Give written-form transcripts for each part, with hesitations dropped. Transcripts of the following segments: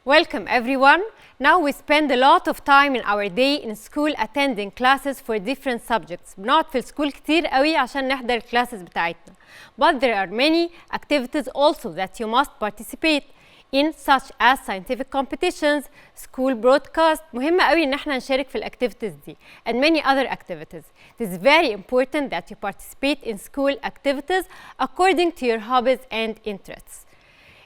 Welcome everyone. Now we spend a lot of time in our day in school attending classes for different subjects. بنقعد في السكول كتير قوي عشان نحضر الكلاسز بتاعتنا. But there are many activities also that you must participate in, such as scientific competitions, school broadcast. مهم قوي ان احنا نشارك في الاكتيفيتيز دي and many other activities. It is very important that you participate in school activities according to your hobbies and interests.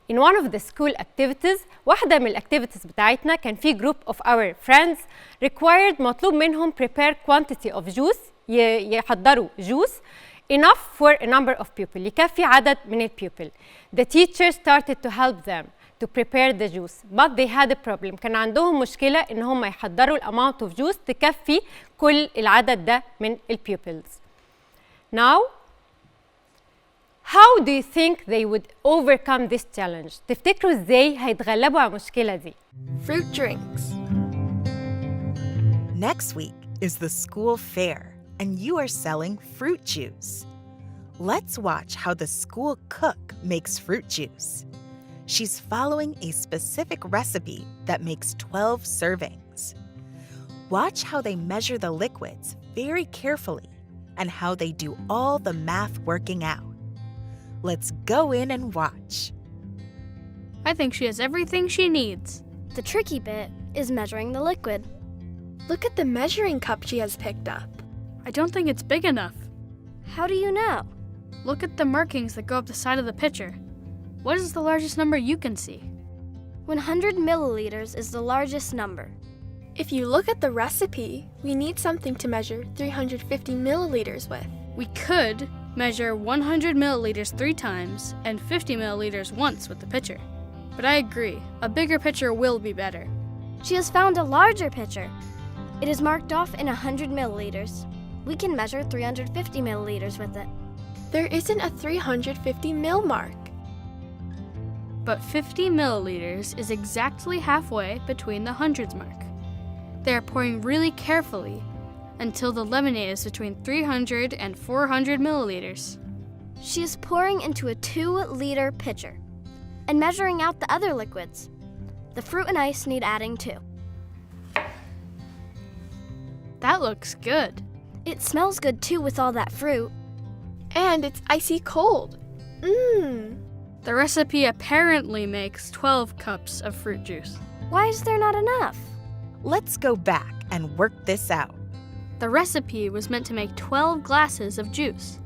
In one of the school activities, واحدة من الactivities بتاعتنا كان في group of our friends required مطلوب منهم prepare quantity of juice يحضروا juice enough for a number of people يكفي عدد من الpupil. The teacher started to help them to prepare the juice, but they had a problem. كان عندهم مشكلة إن هم يحضروا amount of juice تكفي كل العدد ده من الpupils. Now, how do you think they would overcome this challenge? تفتكروا إزاي هيتغلبوا على المشكلة دي؟ Fruit drinks. Next week is the school fair, and you are selling fruit juice. Let's watch how the school cook makes fruit juice. She's following a specific recipe that makes 12 servings. Watch how they measure the liquids very carefully and how they do all the math working out. Let's go in and watch. I think she has everything she needs. The tricky bit is measuring the liquid. Look at the measuring cup she has picked up. I don't think it's big enough. How do you know? Look at the markings that go up the side of the pitcher. What is the largest number you can see? 100 milliliters is the largest number. If you look at the recipe, we need something to measure 350 milliliters with. We could measure 100 milliliters 3 times and 50 milliliters once with the pitcher. But I agree, a bigger pitcher will be better. She has found a larger pitcher. It is marked off in 100 milliliters. We can measure 350 milliliters with it. There isn't a 350 mil mark. But 50 milliliters is exactly halfway between the hundreds mark. They are pouring really carefully until the lemonade is between 300 and 400 milliliters. She is pouring into a 2-liter pitcher and measuring out the other liquids. The fruit and ice need adding too. That looks good. It smells good too with all that fruit. And it's icy cold. The recipe apparently makes 12 cups of fruit juice. Why is there not enough? Let's go back and work this out. The recipe was meant to make 12 glasses of juice.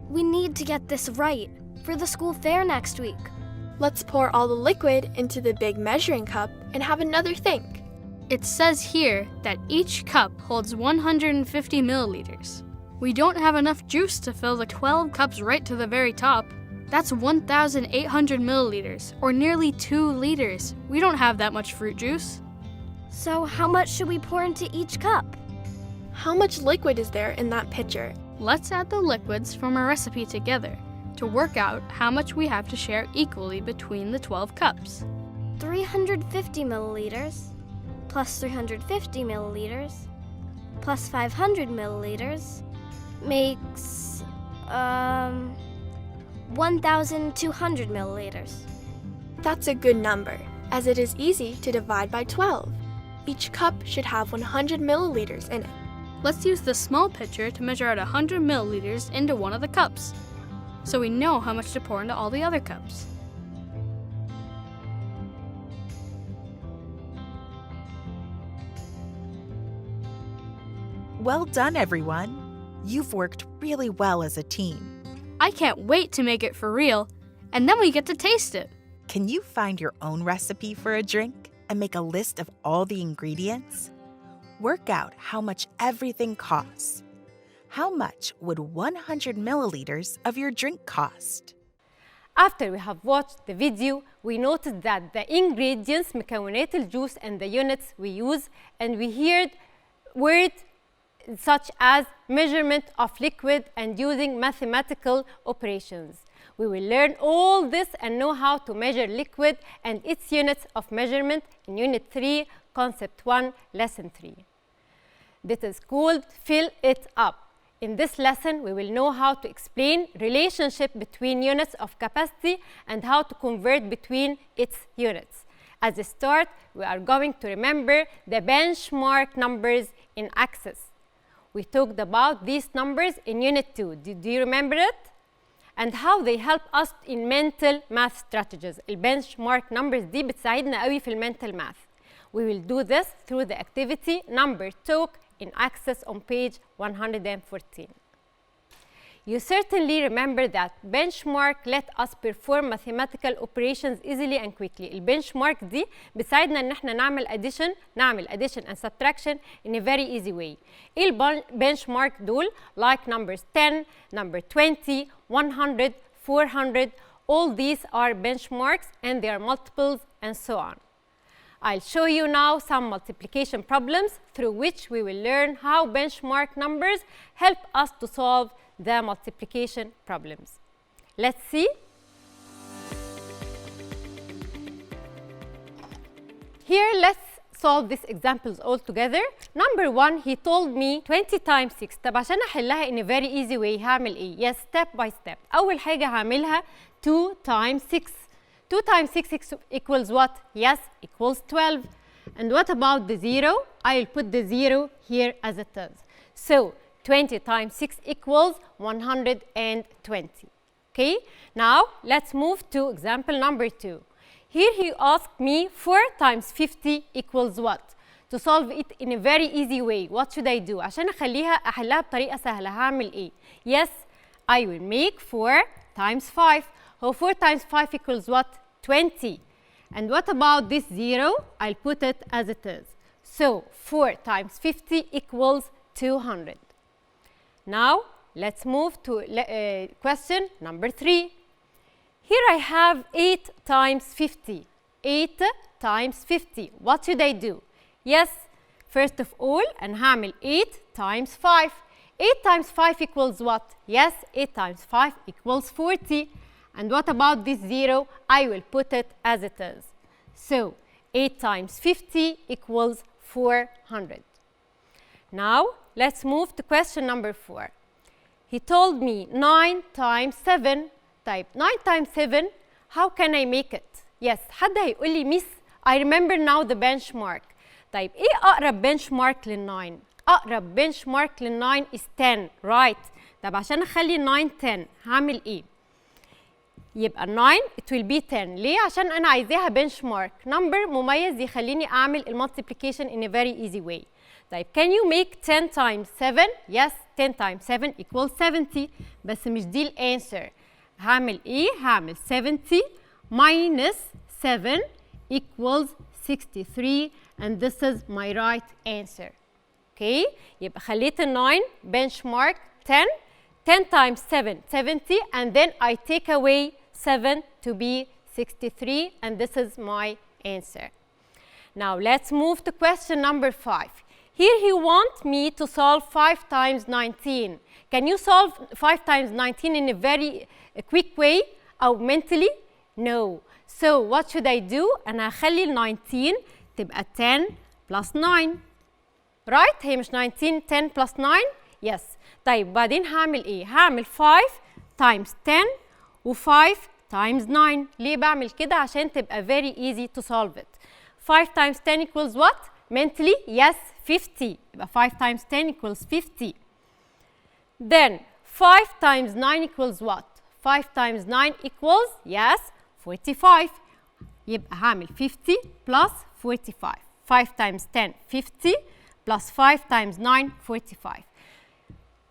We need to get this right for the school fair next week. Let's pour all the liquid into the big measuring cup and have another think. It says here that each cup holds 150 milliliters. We don't have enough juice to fill the 12 cups right to the very top. That's 1,800 milliliters, or nearly 2 liters. We don't have that much fruit juice. So how much should we pour into each cup? How much liquid is there in that pitcher? Let's add the liquids from our recipe together to work out how much we have to share equally between the 12 cups. 350 milliliters plus 350 milliliters plus 500 milliliters makes 1,200 milliliters. That's a good number, as it is easy to divide by 12. Each cup should have 100 milliliters in it. Let's use the small pitcher to measure out 100 milliliters into one of the cups, so we know how much to pour into all the other cups. Well done, everyone. You've worked really well as a team. I can't wait to make it for real, and then we get to taste it. Can you find your own recipe for a drink and make a list of all the ingredients? Work out how much everything costs. How much would 100 milliliters of your drink cost? After we have watched the video, we noticed that the ingredients, مكونات الجوس and the units we use, and we heard words such as measurement of liquid and using mathematical operations. We will learn all this and know how to measure liquid and its units of measurement in Unit 3, Concept 1, Lesson 3. This is called Fill It Up. In this lesson, we will know how to explain relationship between units of capacity and how to convert between its units. As a start, we are going to remember the benchmark numbers in Access. We talked about these numbers in Unit 2. Do you remember it? And how they help us in mental math strategies. البنشمارك numbers دي بتساعدنا قوي في المنتال math. We will do this through the activity number talk in Access on page 114. You certainly remember that benchmark let us perform mathematical operations easily and quickly. البنشمارك دي بتساعدنا ان احنا نعمل addition and subtraction in a very easy way. ايه البنشمارك دول؟ Like numbers 10, number 20, 100, 400, all these are benchmarks and they are multiples and so on. I'll show you now some multiplication problems through which we will learn how benchmark numbers help us to solve the multiplication problems. Let's see. Here, let's solve these examples all together. Number 1, he told me 20 times 6. طب عشان احلها in a very easy way هعمل ايه؟ Yes, step by step. أول حاجة هعملها 2 times 6. 2 times 6 equals what? Yes, equals 12. And what about the 0? I'll put the 0 here as it is. So 20 times 6 equals 120. Okay, now let's move to example number 2. Here he asked me 4 times 50 equals what? To solve it in a very easy way, what should I do? عشان أحلها بطريقة سهلة هعمل إيه؟ Yes, I will make 4 times 5. So 4 times 5 equals what? 20. And what about this 0? I'll put it as it is. So 4 times 50 equals 200. Now let's move to question number 3. Here I have 8 times 50. 8 times 50. What should I do? Yes, first of all, and هعمل 8 times 5. 8 times 5 equals what? Yes, 8 times 5 equals 40. And what about this 0? I will put it as it is. So 8 times 50 equals 400. Now let's move to question number 4. He told me 9 times 7. Type 9 times 7. How can I make it? Yes, حد هيقول لي miss I remember now the benchmark. طيب ايه اقرب benchmark لل9؟ اقرب benchmark لل9 is 10, right? طب عشان اخلي 9 10 هعمل ايه؟ يبقى 9 it will be 10. ليه؟ عشان انا عايزاها benchmark number مميز يخليني اعمل المultiplication in a very easy way. طيب can you make 10 times 7? Yes, 10 times 7 equals 70. بس مش دي الانسر. هعمل ايه؟ هعمل 70 minus 7 equals 63 and this is my right answer. Okay? يبقى خليت ال 9 benchmark 10. 10 times 7, 70, and then I take away 7 to be 63, and this is my answer. Now let's move to question number 5. Here he wants me to solve 5 times 19. Can you solve 5 times 19 in a very quick way or mentally? No. So what should I do? أنا هخلي ال 19 تبقى 10 plus 9. Right? هي مش 19 10 plus 9? Yes. طيب بعدين هعمل ايه؟ هعمل 5 times 10 و 5 times 9. ليه بعمل كده؟ عشان تبقى very easy to solve it. 5 times 10 equals what? Mentally, yes, 50. يبقى 5 times 10 equals 50. Then 5 times 9 equals what? 5 times 9 equals, yes, 45. يبقى هعمل 50 plus 45. 5 times 10, 50 plus 5 times 9, 45.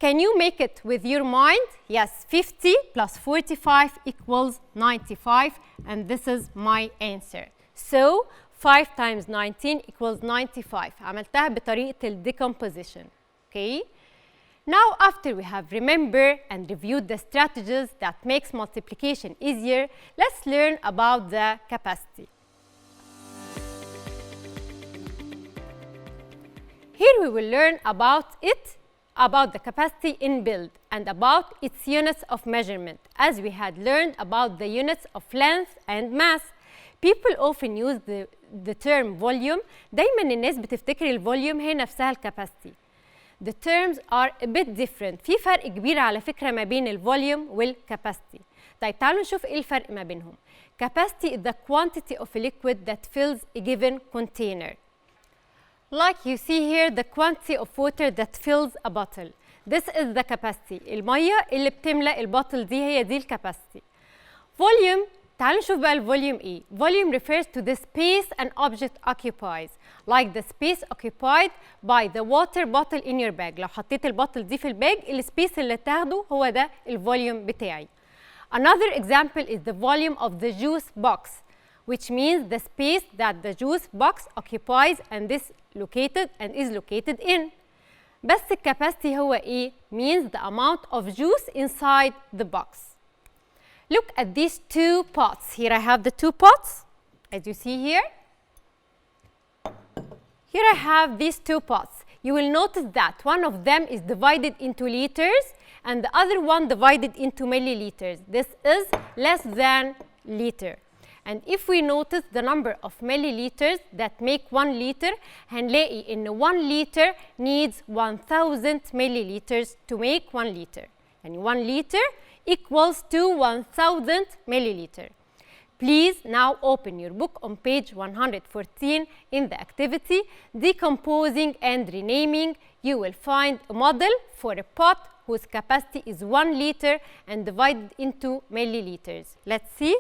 Can you make it with your mind? Yes, 50 plus 45 equals 95, and this is my answer. So 5 times 19 equals 95. عملتها بطريقة ال decomposition. Okay? Now, after we have remembered and reviewed the strategies that makes multiplication easier, let's learn about the capacity. Here we will learn about the capacity in build and about its units of measurement, as we had learned about the units of length and mass. People often use the term volume. دايما الناس بتفتكر الفوليوم هي نفسها الكاباسيتي. The terms are a bit different. في فرق كبير على فكرة ما بين الفوليوم والكاباسيتي. طيب تعالوا نشوف ايه الفرق ما بينهم. Capacity is the quantity of a liquid that fills a given container. Like you see here, the quantity of water that fills a bottle. This is the capacity. المية اللي بتملأ البطل دي هي دي الكاباسيتي. Volume، تعالوا نشوف بقى الفوليوم ايه. Volume refers to the space an object occupies, like the space occupied by the water bottle in your bag. لو حطيت البطل دي في الباج، السبيس اللي تاخده هو ده الفوليوم بتاعي. Another example is the volume of the juice box, which means the space that the juice box occupies and is located in. بس الكاباسيتي هو ايه؟ Means the amount of juice inside the box. Look at these two pots. Here I have the two pots, as you see here. Here I have these two pots. You will notice that one of them is divided into liters and the other one divided into milliliters. This is less than liter. And if we notice the number of milliliters that make 1 liter, هنلاقي إن 1 liter needs 1000 milliliters to make 1 liter. يعني 1 liter equals to 1000 milliliter. Please now open your book on page 114 in the activity Decomposing and Renaming. You will find a model for a pot whose capacity is 1 liter and divided into milliliters. Let's see.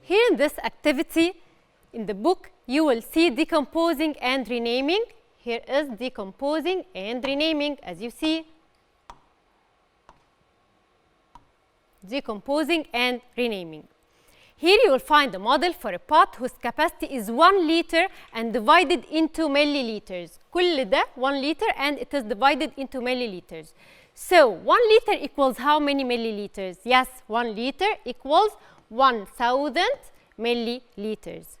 Here in this activity, in the book, you will see Decomposing and Renaming. Here is Decomposing and Renaming, as you see. Decomposing and Renaming. Here you will find a model for a pot whose capacity is 1 liter and divided into milliliters. كل ده 1 liter and it is divided into milliliters. So 1 liter equals how many milliliters? Yes, 1 liter equals 1000 milliliters.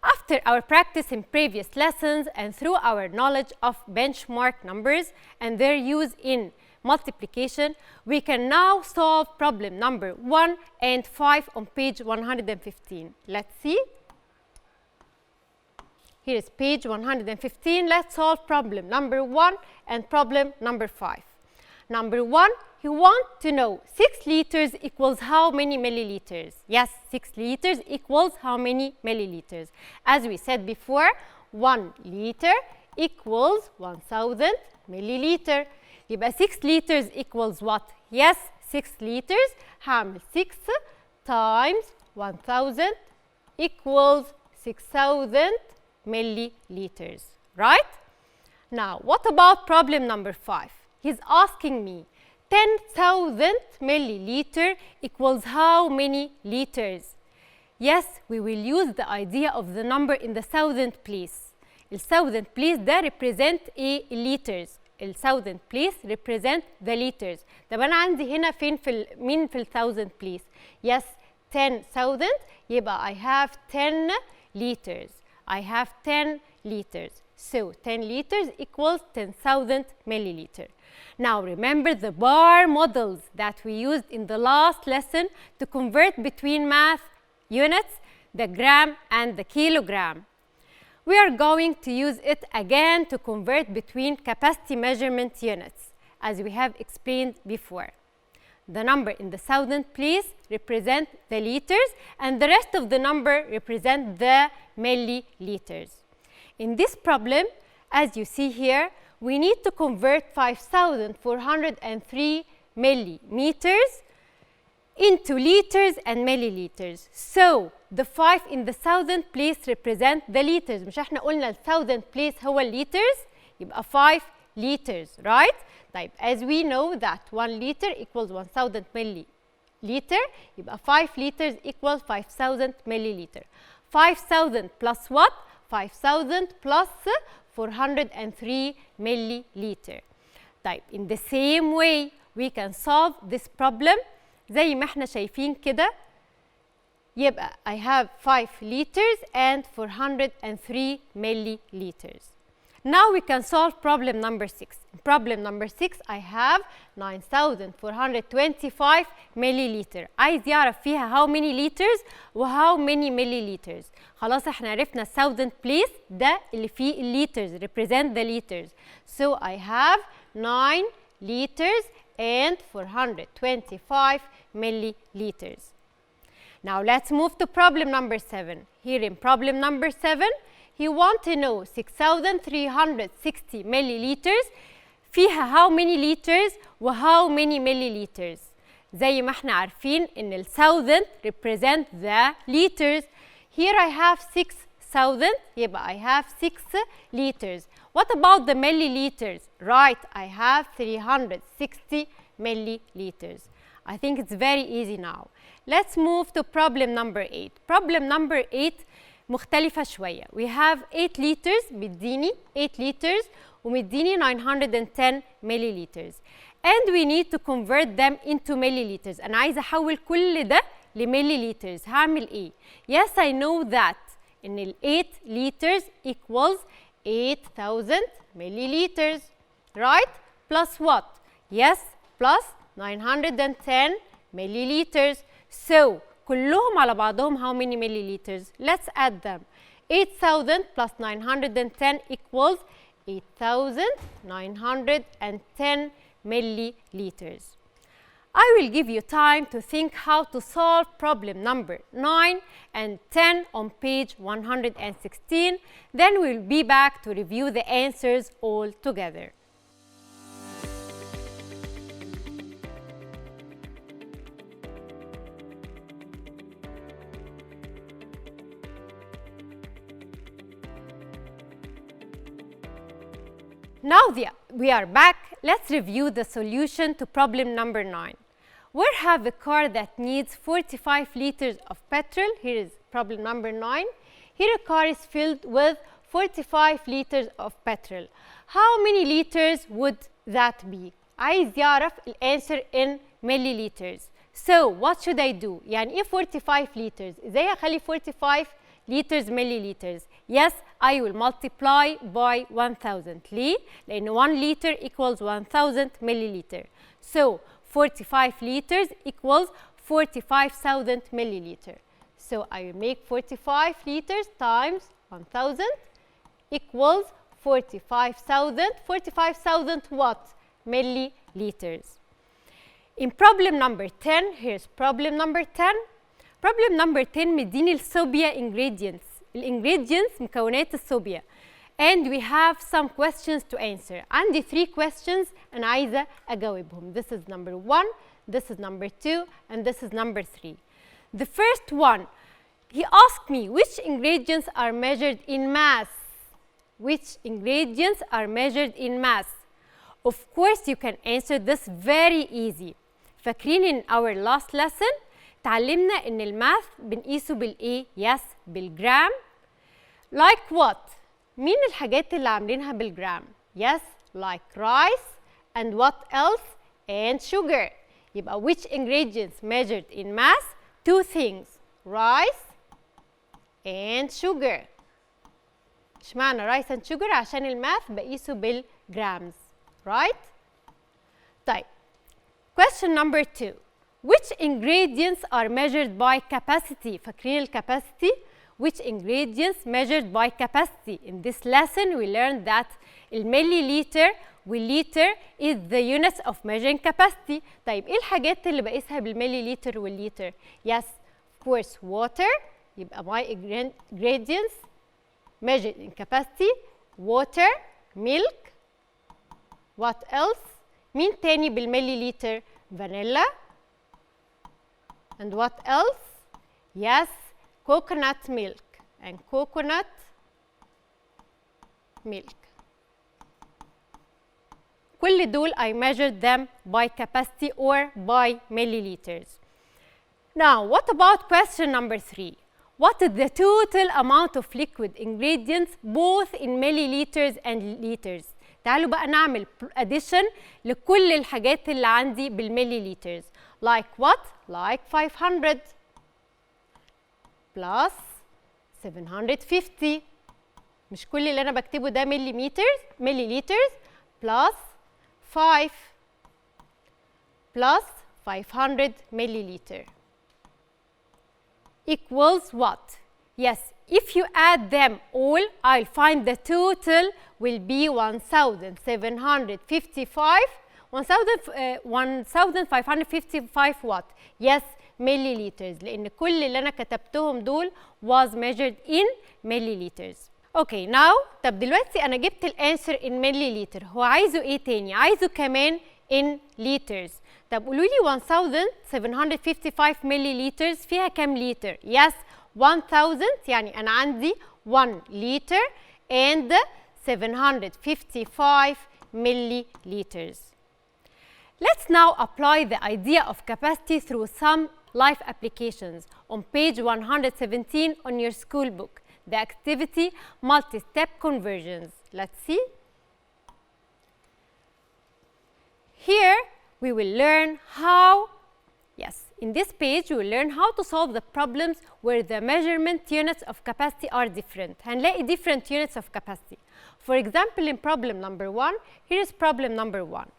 After our practice in previous lessons and through our knowledge of benchmark numbers and their use in multiplication, we can now solve problem number 1 and 5 on page 115. Let's see. Here is page 115. Let's solve problem number 1 and problem number 5. Number 1, you want to know 6 liters equals how many milliliters? Yes, 6 liters equals how many milliliters? As we said before, 1 liter equals 1000 milliliter. يبقى 6 liters equals what? Yes, 6 liters. هعمل 6 times 1000 equals 6000 milliliters, right? Now, what about problem number 5? He's asking me 10,000 milliliter equals how many liters? Yes, we will use the idea of the number in the thousand place. The thousand place ده represent a liters. ال thousand place represent the liters. طب أنا عندي هنا فين مين في ال thousand place? Yes, 10,000 يبقى I have 10 liters. I have 10 liters. So 10 liters equals 10,000 milliliter. Now remember the bar models that we used in the last lesson to convert between math units, the gram and the kilogram. We are going to use it again to convert between capacity measurement units, as we have explained before. The number in the thousand place represent the liters and the rest of the number represent the milliliters. In this problem, as you see here, we need to convert 5,403 millimeters into liters and milliliters. So, the 5 in the thousand place represent the liters. مش احنا قلنا ال thousand place هو liters؟ يبقى 5 liters, right? طيب, as we know that 1 liter equals 1000 milliliter, يبقى 5 liters equals 5000 milliliter. 5000 plus what? 5000 plus 403 milliliter. طيب, in the same way, we can solve this problem زي ما احنا شايفين كده. يبقى I have 5 liters and 403 milliliters. Now we can solve problem number 6. In problem number 6, I have 9,425 milliliter. عايز يعرف فيها how many liters و how many milliliters. خلاص احنا عرفنا 1000 place ده اللي فيه liters, represent the liters. So I have 9 liters and 425 milliliters. Now let's move to problem number 7. Here in problem number 7, he wants to know 6,360 milliliters فيها how many liters و how many milliliters. زي ما احنا عارفين ان ال 1000 represent the liters. Here I have 6,000 يبقى I have 6 liters. What about the milliliters? Right, I have 360 milliliters. I think it's very easy now. Let's move to problem number 8. Problem number 8 مختلفة شوية. We have 8 liters بيديني 8 liters ومديني 910 milliliters. And we need to convert them into milliliters. أنا عايزة أحول كل ده لمليليترز. هعمل إيه؟ Yes, I know that إن ال 8 liters equals 8,000 milliliters. Right? Plus what? Yes, plus 910 milliliters. So كلهم على بعضهم how many milliliters? Let's add them. 8,000 plus 910 equals 8,910 milliliters. I will give you time to think how to solve problem number 9 and 10 on page 116. Then we'll be back to review the answers all together. Now we are back. Let's review the solution to problem number 9. We have a car that needs 45 liters of petrol. Here is problem number 9. Here a car is filled with 45 liters of petrol. How many liters would that be? عايز يعرف الانسر in milliliters. So what should I do? يعني ايه 45 liters؟ ازاي اخلي 45 liters milliliters? Yes, I will multiply by 1000. ليه؟ لأن 1 liter equals 1000 milliliter. So 45 liters equals 45,000 milliliter. So I will make 45 liters times 1000 equals 45,000. 45,000 what? Milliliters. In problem number 10, here's problem number 10. Problem number 10 مديني الصوبيا ingredients. الingredients مكونات الصوبيا. And we have some questions to answer. عندي 3 questions أنا عايزة أجاوبهم. This is number 1, this is number 2, and this is number 3. The first one, he asked me which ingredients are measured in mass. Which ingredients are measured in mass? Of course, you can answer this very easy. فاكرين in our last lesson تعلمنا إن الماث بنقيسه بالإيه؟ Yes, بالجرام. Like what? مين الحاجات اللي عاملينها بالجرام؟ Yes, like rice and what else? And sugar. يبقى which ingredients measured in mass? 2 things, rice and sugar. اشمعنى rice and sugar؟ عشان الماث بقيسه بالجرامز. Right? طيب. Question number 2. Which ingredients are measured by capacity? فاكرين الكاباسيتي؟ Which ingredients measured by capacity? In this lesson, we learned that milliliter والليتر is the units of measuring capacity. طيب إيه الحاجات اللي بقيسها بالمليليتر والليتر؟ Yes, of course, water. يبقى my ingredients measured in capacity. Water, milk. What else? مين تاني بالمليليتر؟ Vanilla. And what else? Yes, coconut milk and coconut milk. كل دول I measured them by capacity or by milliliters. Now, what about question number 3? What is the total amount of liquid ingredients both in milliliters and liters? تعالوا بقى نعمل addition لكل الحاجات اللي عندي بالمليليترز. Like what? Like 500 plus 750. مش كل اللي أنا بكتبه ده milliliters plus 5 plus 500 milliliter equals what? Yes, if you add them all, I'll find the total will be 1,755. 1555 watt. Yes, milliliters، لأن كل اللي أنا كتبتهم دول was measured in milliliters. Okay, now طب دلوقتي أنا جبت الانسر in milliliter، هو عايزه إيه تاني؟ عايزه كمان in liters. طب قولوا لي 1755 milliliters فيها كام لتر؟ Yes, 1000، يعني أنا عندي 1 liter and 755 milliliters. Let's now apply the idea of capacity through some life applications on page 117 on your school book. The activity multi-step conversions. Let's see. Here we will learn how, yes, in this page we will learn how to solve the problems where the measurement units of capacity are different. هنلاقي different units of capacity. For example, in problem number 1, here is problem number 1.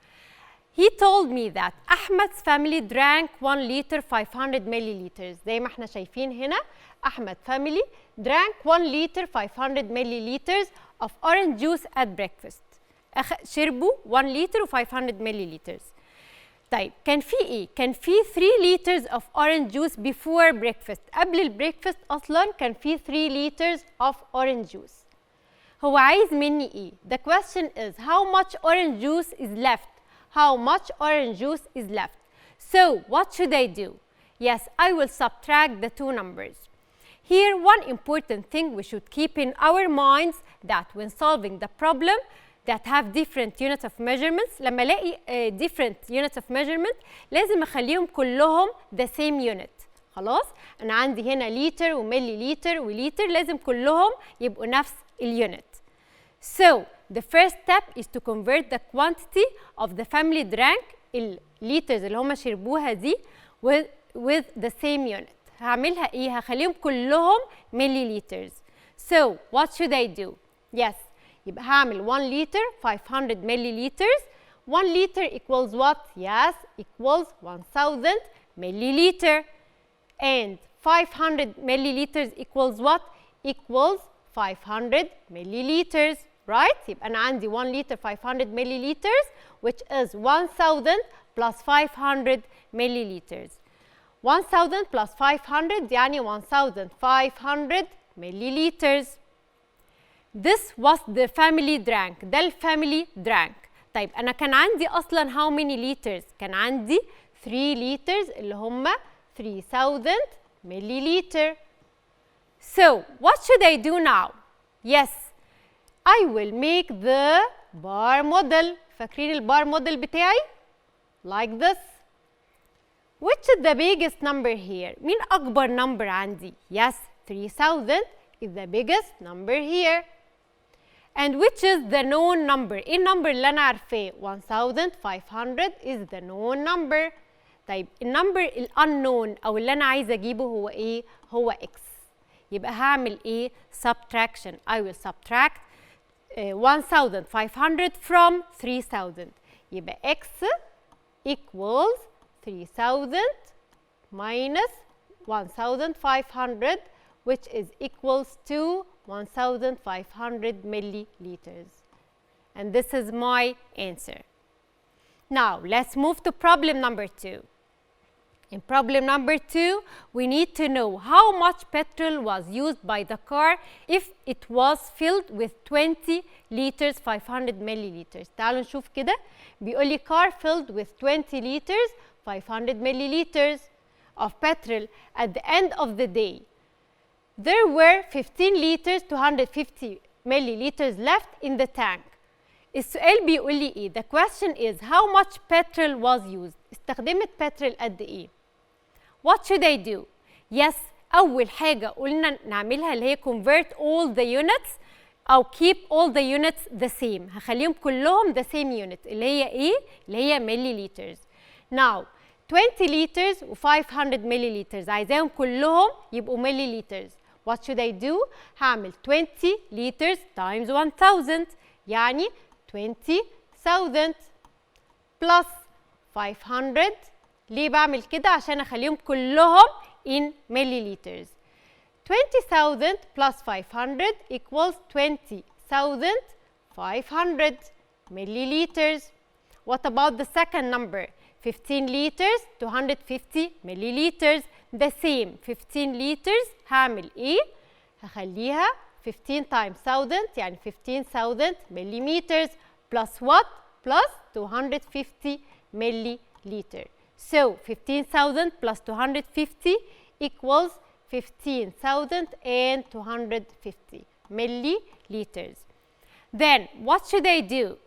He told me that Ahmed's family drank 1 liter 500 milliliters. زي ما احنا شايفين هنا Ahmed family drank 1 liter 500 milliliters of orange juice at breakfast. شربوا 1 liter و 500 milliliters. طيب كان في ايه؟ كان في 3 liters of orange juice before breakfast. قبل البريكفاست اصلا كان في 3 liters of orange juice. هو عايز مني ايه؟ The question is how much orange juice is left? How much orange juice is left? So what should I do? Yes, I will subtract the two numbers. Here, one important thing we should keep in our minds that when solving the problem that have different units of measurements، لما الاقي different units of measurement لازم اخليهم كلهم the same unit. خلاص؟ أنا عندي هنا لتر وملي لتر ولتر، لازم كلهم يبقوا نفس اليونت. So the first step is to convert the quantity of the family drank الليترز اللي هم شربوها دي with the same unit. هعملها ايه؟ هخليهم كلهم ملي لترز. So what should I do? Yes, يبقى هعمل 1 liter 500 milliliters. 1 liter equals what? Yes, equals 1000 milliliter. And 500 milliliters equals what? Equals 500 milliliters. Right? يبقى أنا عندي 1 liter 500 milliliters which is 1000 plus 500 milliliters. 1000 plus 500 يعني 1500 milliliters. This was the family drank. ده الفاميلي drank. طيب أنا كان عندي أصلاً how many liters؟ كان عندي 3 liters اللي هم 3000 milliliter. So what should I do now? Yes, I will make the bar model. فاكرين البار موديل بتاعي؟ Like this. Which is the biggest number here? مين أكبر number عندي؟ Yes, 3000 is the biggest number here. And which is the known number? إيه النمبر اللي أنا عارفاه؟ 1500 is the known number. طيب النمبر الأنون أو اللي أنا عايزة أجيبه هو إيه؟ هو x. يبقى هعمل إيه؟ subtraction. I will subtract 1500 from 3000. يبقى x equals 3000 minus 1500 which is equals to 1500 milliliters. And this is my answer. Now let's move to problem number 2. In problem number 2, we need to know how much petrol was used by the car if it was filled with 20 liters 500 milliliters. تعالوا نشوف كده. بيقول لي car filled with 20 liters 500 milliliters of petrol at the end of the day. There were 15 liters 250 milliliters left in the tank. السؤال بيقول لي ايه؟ The question is how much petrol was used. استخدمت petrol قد ايه؟ What should I do? Yes, أول حاجة قلنا نعملها اللي هي convert all the units أو keep all the units the same. هخليهم كلهم the same unit اللي هي ايه؟ اللي هي milliliters. Now 20 liters و 500 milliliters عايزاهم كلهم يبقوا milliliters. What should I do? هعمل 20 liters times 1000 يعني 20,000 plus 500. ليه بعمل كده؟ عشان اخليهم كلهم in milliliters. 20,000 plus 500 equals 20,500 milliliters. What about the second number? 15 liters 250 milliliters. The same. 15 liters هعمل ايه؟ هخليها 15 times 1000 يعني 15,000 millimeters plus what? Plus 250 milliliter. So 15,000 plus 250 equals 15,250 milliliters. Then what should I do?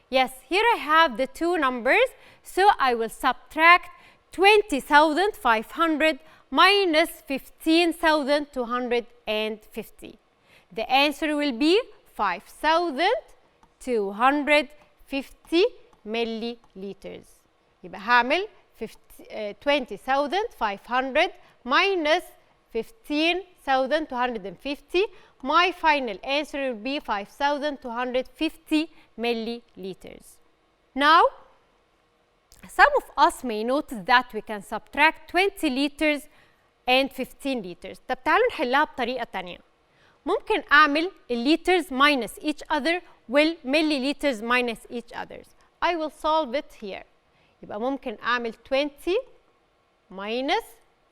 Yes, here I have the two numbers, so I will subtract 20,500 minus 15,250. The answer will be 5,250 milliliters. يبقى هعمل 20,500 minus 15,250. My final answer will be 5,250 milliliters. Now, some of us may notice that we can subtract 20 liters and 15 liters. طب تعالوا نحلها بطريقة تانية. ممكن أعمل liters minus each other والmilliliters minus each others. I will solve it here. يبقى ممكن أعمل 20 minus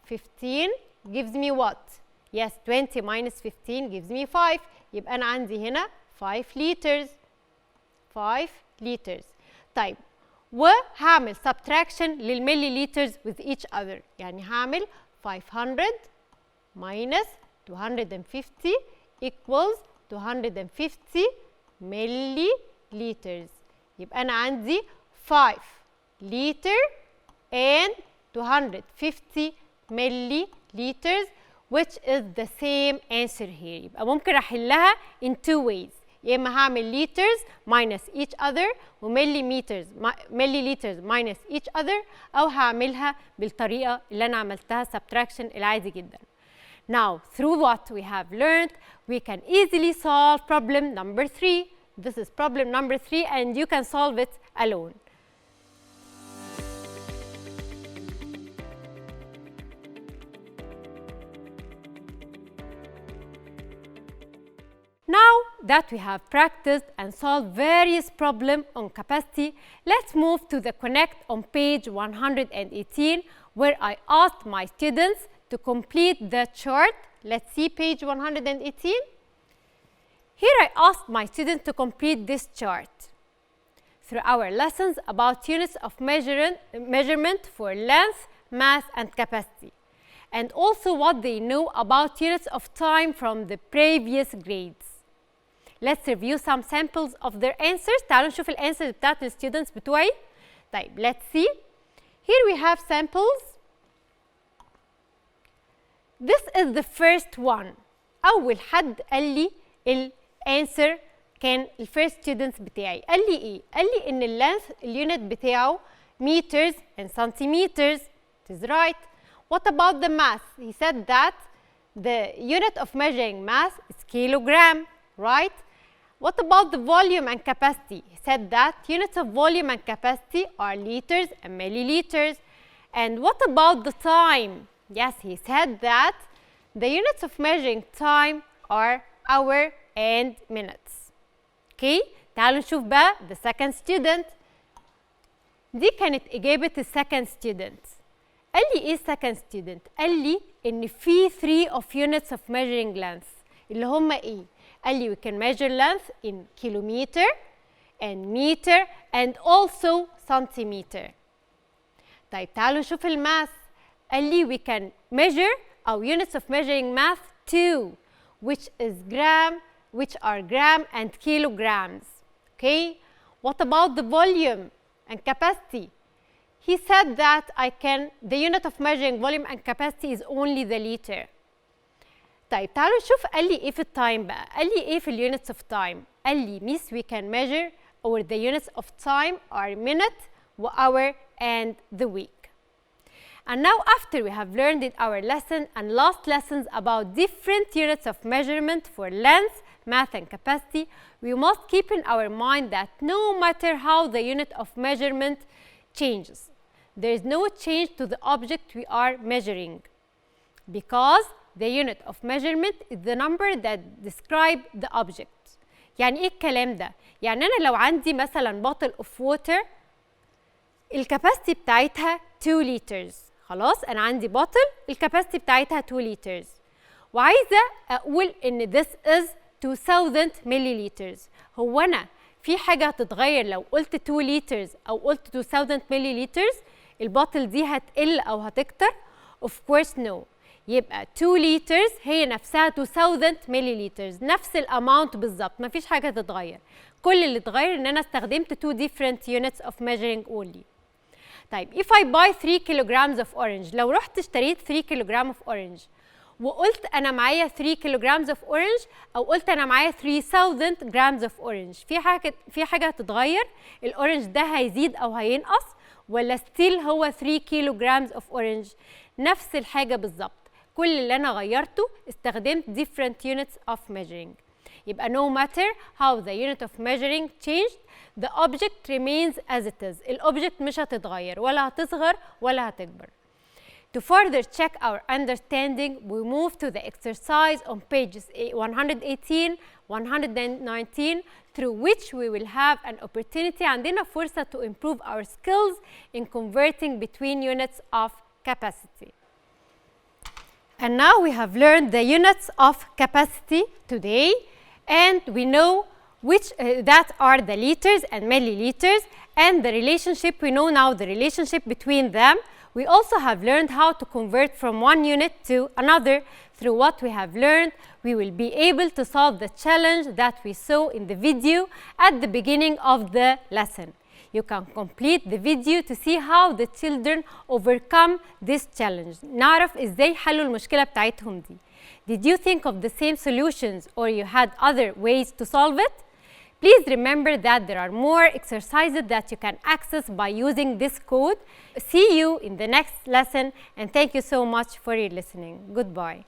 15 gives me what? Yes, 20 minus 15 gives me 5. يبقى أنا عندي هنا 5 liters. 5 liters. طيب وهعمل subtraction للمليليترز with each other. يعني هعمل 500 minus 250 equals 250 milliliters. يبقى أنا عندي 5 liter and 250 milliliters, which is the same answer here. يبقى ممكن أحلها in two ways. يا إما هعمل liters minus each other milliliters minus each other، أو هعملها بالطريقة اللي أنا عملتها subtraction العادي جدا. Now, through what we have learned, we can easily solve problem number 3. This is problem number 3 and you can solve it alone. Now that we have practiced and solved various problems on capacity, let's move to the Connect on page 118, where I asked my students to complete the chart. Let's see page 118. Here I asked my students to complete this chart through our lessons about units of measurement for length, mass, and capacity, and also what they know about units of time from the previous grades. Let's review some samples of their answers. تعالوا نشوف الانسرز بتاعت الستودنتس بتوعي. طيب let's see. Here we have samples. This is the first one. أول حد قال لي الانسر كان الفيرست ستودنتس بتاعي. قال لي إيه؟ قال لي إن اللينث اليونت بتاعه meters and centimeters. It is right. What about the mass? He said that the unit of measuring mass is kilogram, right? What about the volume and capacity? He said that units of volume and capacity are liters and milliliters. And what about the time? Yes, he said that the units of measuring time are hour and minutes. Okay, تعالوا نشوف بقى the second student. دي كانت إجابة السكند student. قال لي إيه second student؟ قال لي إن في 3 of units of measuring length اللي هم إيه؟ قال لي we can measure length in kilometer and meter and also centimeter. طيب تعالوا نشوف الماس. قال لي we can measure our units of measuring mass too, which are gram and kilograms. Okay? What about the volume and capacity? He said that the unit of measuring volume and capacity is only the liter. طيب تعالوا نشوف قال لي ايه في التايم بقى. قال لي ايه في اليونتس اوف تايم. قال لي miss we can measure or the units of time are minute, hour and the week. And now after we have learned in our lesson and last lessons about different units of measurement for length, mass and capacity, we must keep in our mind that no matter how the unit of measurement changes, there is no change to the object we are measuring, because the unit of measurement is the number that describe the object. يعني ايه الكلام ده؟ يعني انا لو عندي مثلا bottle of water الكاباسيتي بتاعتها 2 liters. خلاص انا عندي بوتل الكاباسيتي بتاعتها 2 liters وعايزه اقول ان this is 2000 milliliters. هو انا في حاجه هتتغير لو قلت 2 liters او قلت 2000 milliliters؟ البوتل دي هتقل او هتكتر؟ of course no. يبقى 2 liters هي نفسها 2000 milliliters، نفس الاماونت بالظبط، مفيش حاجه تتغير. كل اللي اتغير ان انا استخدمت 2 different units of measuring only. طيب if I buy 3 kilograms of orange، لو رحت اشتريت 3 kilogram of orange وقلت انا معايا 3 kilograms of orange او قلت انا معايا 3000 grams of orange، في حاجه هتتغير؟ الاورنج ده هيزيد او هينقص ولا ستيل هو 3 kilograms of orange؟ نفس الحاجه بالظبط، كل اللي انا غيرته استخدمت different units of measuring. يبقى no matter how the unit of measuring changed the object remains as it is. الأوبجكت مش هتتغير ولا هتصغر ولا هتكبر. To further check our understanding, we move to the exercise on pages 118, 119, through which we will have an opportunity. عندنا فرصة to improve our skills in converting between units of capacity. And now we have learned the units of capacity today, and we know which that are the liters and milliliters, and the relationship, we know now the relationship between them. We also have learned how to convert from one unit to another. Through what we have learned, we will be able to solve the challenge that we saw in the video at the beginning of the lesson. You can complete the video to see how the children overcome this challenge. نعرف ازاي حلوا المشكلة بتاعتهم دي. Did you think of the same solutions or you had other ways to solve it? Please remember that there are more exercises that you can access by using this code. See you in the next lesson, and thank you so much for your listening. Goodbye.